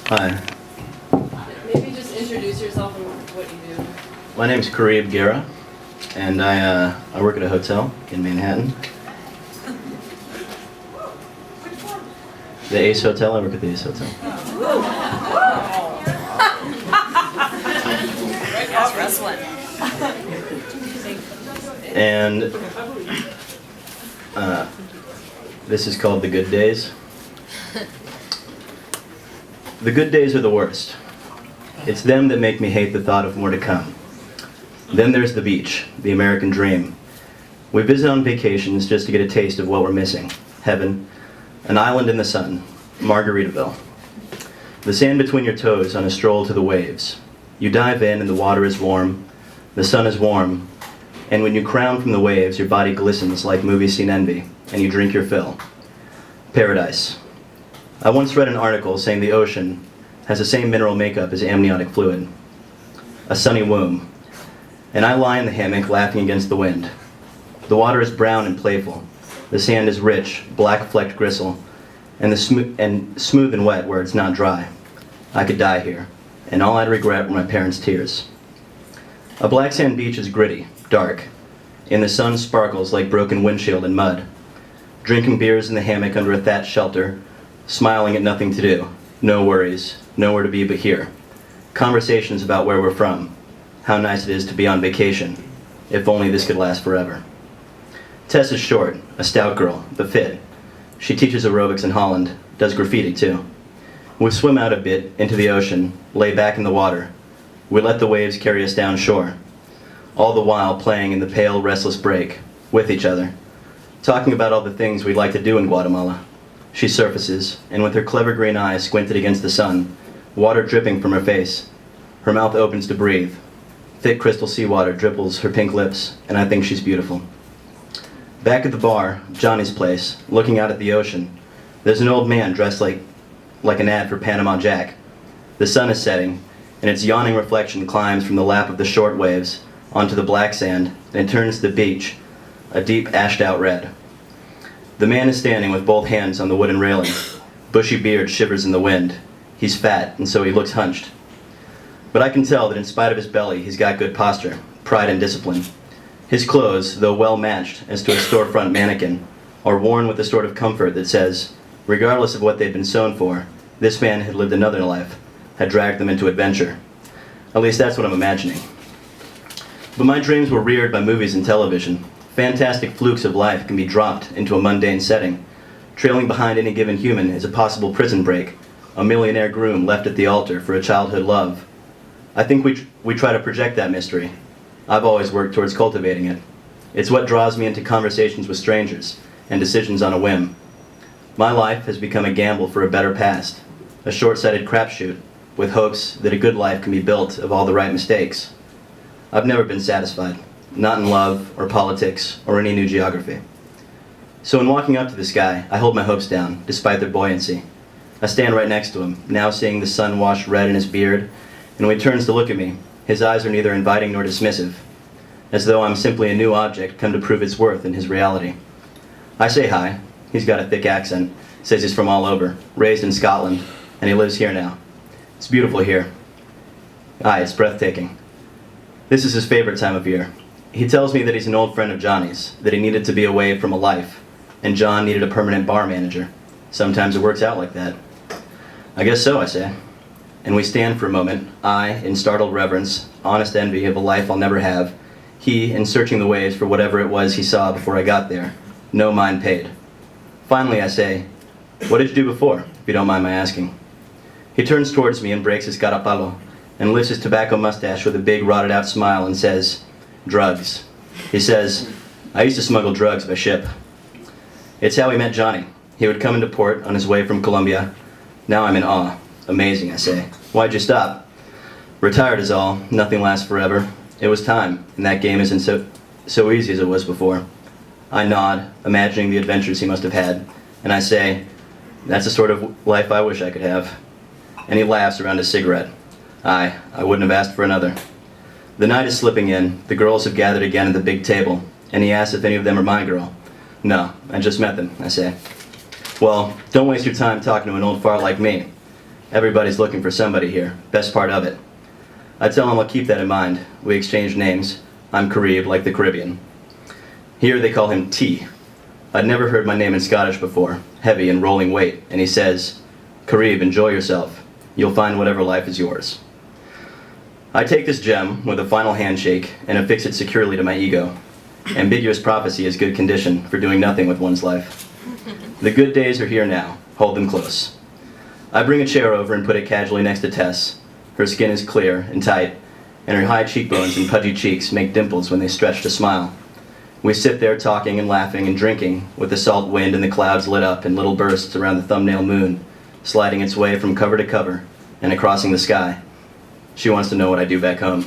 Hi, Maybe just introduce yourself and what you do. my name's Carib Guerra, and I work at a hotel in Manhattan. The Ace Hotel, I work at the Ace Hotel. Wrestling. And this is called The Good Days. The good days are the worst. It's them that make me hate the thought of more to come. Then there's the beach, the American dream. We visit on vacations just to get a taste of what we're missing. Heaven, an island in the sun, Margaritaville. The sand between your toes on a stroll to the waves. You dive in and the water is warm, the sun is warm, and when you crown from the waves, your body glistens like movie scene envy, and you drink your fill. Paradise. I once read an article saying the ocean has the same mineral makeup as amniotic fluid. A sunny womb. And I lie in the hammock laughing against the wind. The water is brown and playful. The sand is rich, black-flecked gristle, and smooth and wet where it's not dry. I could die here, and all I'd regret were my parents' tears. A black sand beach is gritty, dark. In the sun sparkles like broken windshield and mud. Drinking beers in the hammock under a thatched shelter, smiling at nothing to do, no worries, nowhere to be but here. Conversations about where we're from, how nice it is to be on vacation, if only this could last forever. Tess is short, a stout girl, but fit. She teaches aerobics in Holland, does graffiti too. We swim out a bit into the ocean, lay back in the water. We let the waves carry us down shore, all the while playing in the pale, restless break, with each other, talking about all the things we'd like to do in Guatemala. She surfaces, and with her clever green eyes squinted against the sun, water dripping from her face, her mouth opens to breathe. Thick crystal seawater dripples her pink lips, and I think she's beautiful. Back at the bar, Johnny's place, looking out at the ocean, there's an old man dressed like an ad for Panama Jack. The sun is setting, and its yawning reflection climbs from the lap of the short waves onto the black sand, and it turns the beach a deep ashed-out red. The man is standing with both hands on the wooden railing. Bushy beard shivers in the wind. He's fat, and so he looks hunched. But I can tell that in spite of his belly, he's got good posture, pride and discipline. His clothes, though well matched as to a storefront mannequin, are worn with a sort of comfort that says, regardless of what they've been sewn for, this man had lived another life, had dragged them into adventure. At least that's what I'm imagining. But my dreams were reared by movies and television. Fantastic flukes of life can be dropped into a mundane setting. Trailing behind any given human is a possible prison break, a millionaire groom left at the altar for a childhood love. I think we try to project that mystery. I've always worked towards cultivating it. It's what draws me into conversations with strangers and decisions on a whim. My life has become a gamble for a better past, a short-sighted crapshoot with hopes that a good life can be built of all the right mistakes. I've never been satisfied. Not in love, or politics, or any new geography. So in walking up to this guy, I hold my hopes down, despite their buoyancy. I stand right next to him, now seeing the sun wash red in his beard, and when he turns to look at me, his eyes are neither inviting nor dismissive, as though I'm simply a new object come to prove its worth in his reality. I say hi. He's got a thick accent, says he's from all over, raised in Scotland, and he lives here now. It's beautiful here. Aye, it's breathtaking. This is his favorite time of year. He tells me that he's an old friend of Johnny's, that he needed to be away from a life, and John needed a permanent bar manager. Sometimes it works out like that. I guess so, I say. And we stand for a moment, I in startled reverence, honest envy of a life I'll never have, he in searching the waves for whatever it was he saw before I got there, no mind paid. Finally I say, what did you do before, if you don't mind my asking? He turns towards me and breaks his carapalo, and lifts his tobacco mustache with a big rotted out smile and says, drugs. He says, I used to smuggle drugs by ship. It's how we met Johnny. He would come into port on his way from Colombia. Now I'm in awe. Amazing, I say. Why'd you stop? Retired is all. Nothing lasts forever. It was time, and that game isn't so easy as it was before. I nod, imagining the adventures he must have had, and I say, that's the sort of life I wish I could have. And he laughs around his cigarette. I wouldn't have asked for another. The night is slipping in, the girls have gathered again at the big table, and he asks if any of them are my girl. No, I just met them, I say. Well, don't waste your time talking to an old fart like me. Everybody's looking for somebody here. Best part of it. I tell him I'll keep that in mind. We exchange names. I'm Carib, like the Caribbean. Here they call him T. I'd never heard my name in Scottish before, heavy and rolling weight, and he says, "Carib, enjoy yourself. You'll find whatever life is yours." I take this gem with a final handshake and affix it securely to my ego. Ambiguous prophecy is good condition for doing nothing with one's life. The good days are here now. Hold them close. I bring a chair over and put it casually next to Tess. Her skin is clear and tight, and her high cheekbones and pudgy cheeks make dimples when they stretch to smile. We sit there talking and laughing and drinking, with the salt wind and the clouds lit up in little bursts around the thumbnail moon, sliding its way from cover to cover and across the sky. She wants to know what I do back home.